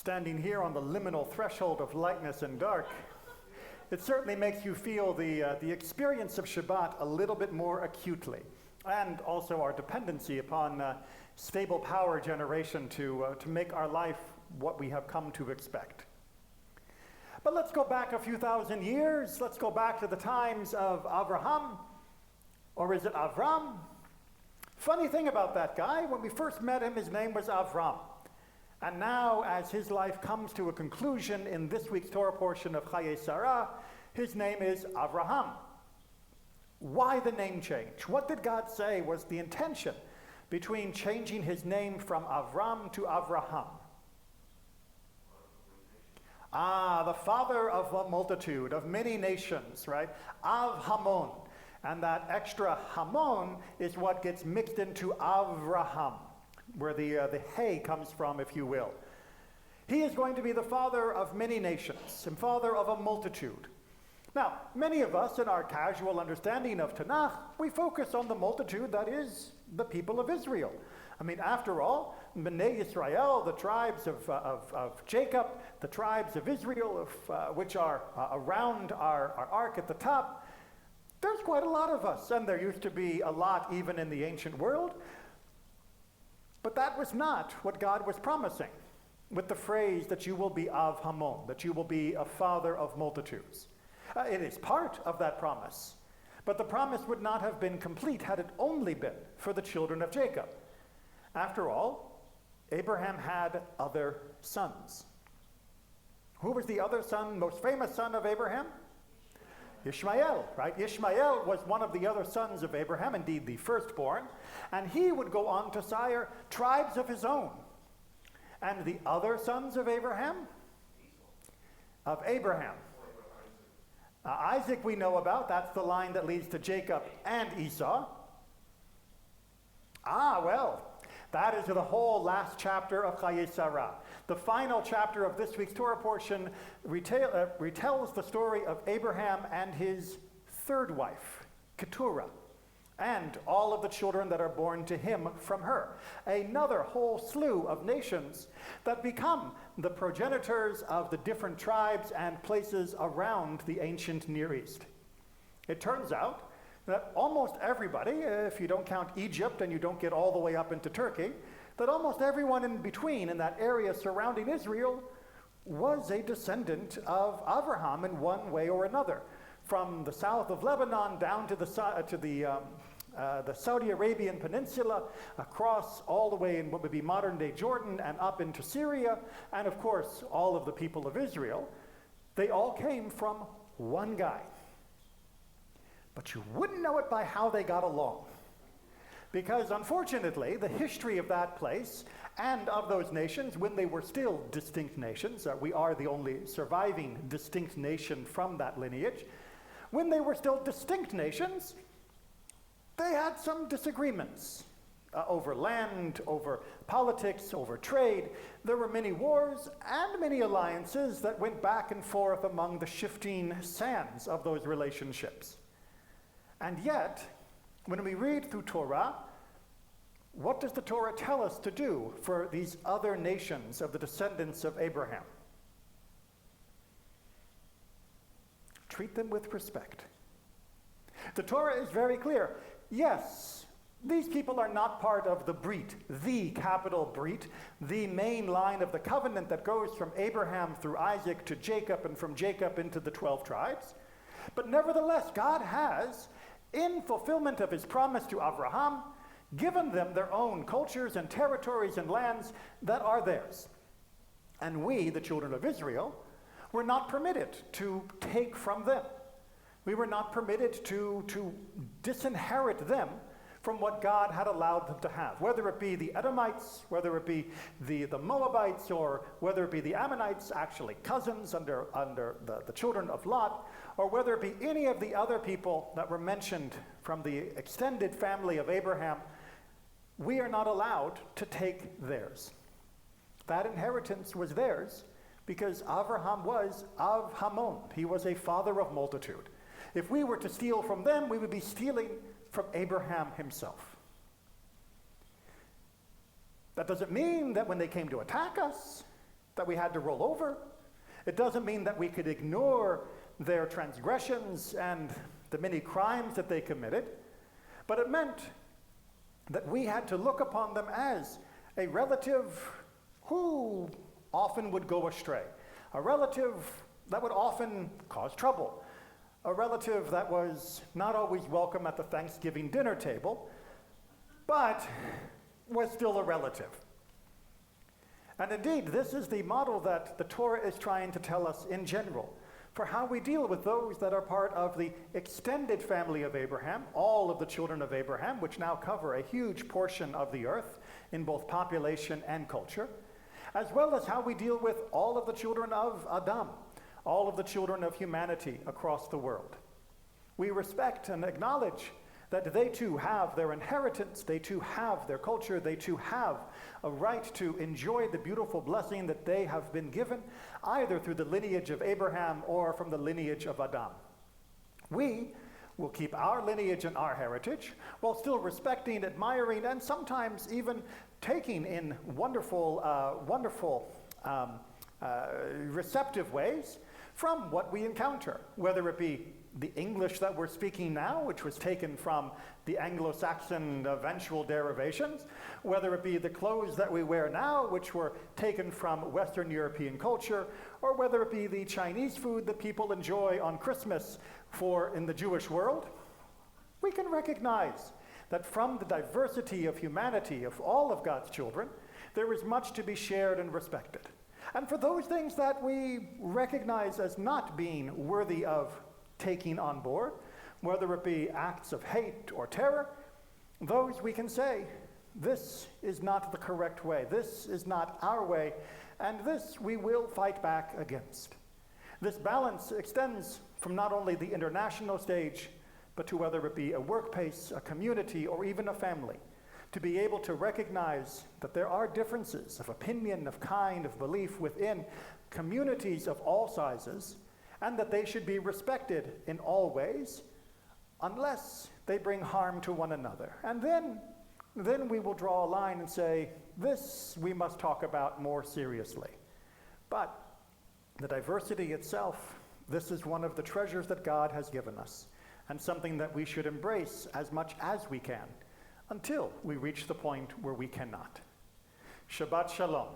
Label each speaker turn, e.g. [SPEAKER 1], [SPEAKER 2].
[SPEAKER 1] standing here on the liminal threshold of lightness and dark, it certainly makes you feel the experience of Shabbat a little bit more acutely, and also our dependency upon stable power generation to make our life what we have come to expect. But let's go back a few thousand years. Let's go back to the times of Avraham, or is it Avram? Funny thing about that guy, when we first met him, his name was Avram. And now, as his life comes to a conclusion in this week's Torah portion of Chayei, his name is Avraham. Why the name change? What did God say was the intention between changing his name from Avram to Avraham? The father of a multitude, of many nations, right? Av Hamon. And that extra Hamon is what gets mixed into Avraham, where the hay comes from, if you will. He is going to be the father of many nations and father of a multitude. Now, many of us in our casual understanding of Tanakh, we focus on the multitude that is the people of Israel. I mean, after all, Bnei Yisrael, the tribes of Jacob, the tribes of Israel, which are around our ark at the top, there's quite a lot of us, and there used to be a lot even in the ancient world. But that was not what God was promising with the phrase that you will be Av Hamon, that you will be a father of multitudes. It is part of that promise, but the promise would not have been complete had it only been for the children of Jacob. After all, Abraham had other sons. Who was the other son, most famous son of Abraham? Ishmael, right? Ishmael was one of the other sons of Abraham, indeed the firstborn, and he would go on to sire tribes of his own. And the other sons of Abraham? Of Abraham. Isaac we know about, that's the line that leads to Jacob and Esau. Well, that is the whole last chapter of Chayei. The final chapter of this week's Torah portion retells the story of Abraham and his third wife, Keturah, and all of the children that are born to him from her. Another whole slew of nations that become the progenitors of the different tribes and places around the ancient Near East. It turns out that almost everybody, if you don't count Egypt and you don't get all the way up into Turkey, that almost everyone in between in that area surrounding Israel was a descendant of Abraham in one way or another. From the south of Lebanon down to the Saudi Arabian Peninsula, across all the way in what would be modern-day Jordan and up into Syria, and of course all of the people of Israel, they all came from one guy. But you wouldn't know it by how they got along. Because unfortunately, the history of that place and of those nations, when they were still distinct nations, we are the only surviving distinct nation from that lineage, when they were still distinct nations, they had some disagreements over land, over politics, over trade. There were many wars and many alliances that went back and forth among the shifting sands of those relationships. And yet, when we read through Torah, what does the Torah tell us to do for these other nations of the descendants of Abraham? Treat them with respect. The Torah is very clear. Yes, these people are not part of the Brit, the capital Brit, the main line of the covenant that goes from Abraham through Isaac to Jacob and from Jacob into the 12 tribes. But nevertheless, God has, in fulfillment of his promise to Abraham, given them their own cultures and territories and lands that are theirs. And we, the children of Israel, were not permitted to take from them. We were not permitted to disinherit them from what God had allowed them to have, whether it be the Edomites, whether it be the Moabites, or whether it be the Ammonites, actually cousins under the children of Lot, or whether it be any of the other people that were mentioned from the extended family of Abraham. We are not allowed to take theirs. That inheritance was theirs because Abraham was Av Hamon. He was a father of multitude. If we were to steal from them, we would be stealing from Abraham himself. That doesn't mean that when they came to attack us, that we had to roll over. It doesn't mean that we could ignore their transgressions and the many crimes that they committed, but it meant that we had to look upon them as a relative who often would go astray, a relative that would often cause trouble, a relative that was not always welcome at the Thanksgiving dinner table, but was still a relative. And indeed, this is the model that the Torah is trying to tell us in general for how we deal with those that are part of the extended family of Abraham, all of the children of Abraham, which now cover a huge portion of the earth in both population and culture, as well as how we deal with all of the children of Adam, all of the children of humanity across the world. We respect and acknowledge that they too have their inheritance, they too have their culture, they too have a right to enjoy the beautiful blessing that they have been given, either through the lineage of Abraham or from the lineage of Adam. We will keep our lineage and our heritage while still respecting, admiring, and sometimes even taking in wonderful, receptive ways from what we encounter, whether it be the English that we're speaking now, which was taken from the Anglo-Saxon eventual derivations, whether it be the clothes that we wear now, which were taken from Western European culture, or whether it be the Chinese food that people enjoy on Christmas in the Jewish world, we can recognize that from the diversity of humanity, of all of God's children, there is much to be shared and respected. And for those things that we recognize as not being worthy of taking on board, whether it be acts of hate or terror, those we can say, this is not the correct way, this is not our way, and this we will fight back against. This balance extends from not only the international stage, but to whether it be a workplace, a community, or even a family, to be able to recognize that there are differences of opinion, of kind, of belief within communities of all sizes, and that they should be respected in all ways, unless they bring harm to one another. And then we will draw a line and say, this we must talk about more seriously. But the diversity itself, this is one of the treasures that God has given us, and something that we should embrace as much as we can, until we reach the point where we cannot. Shabbat Shalom.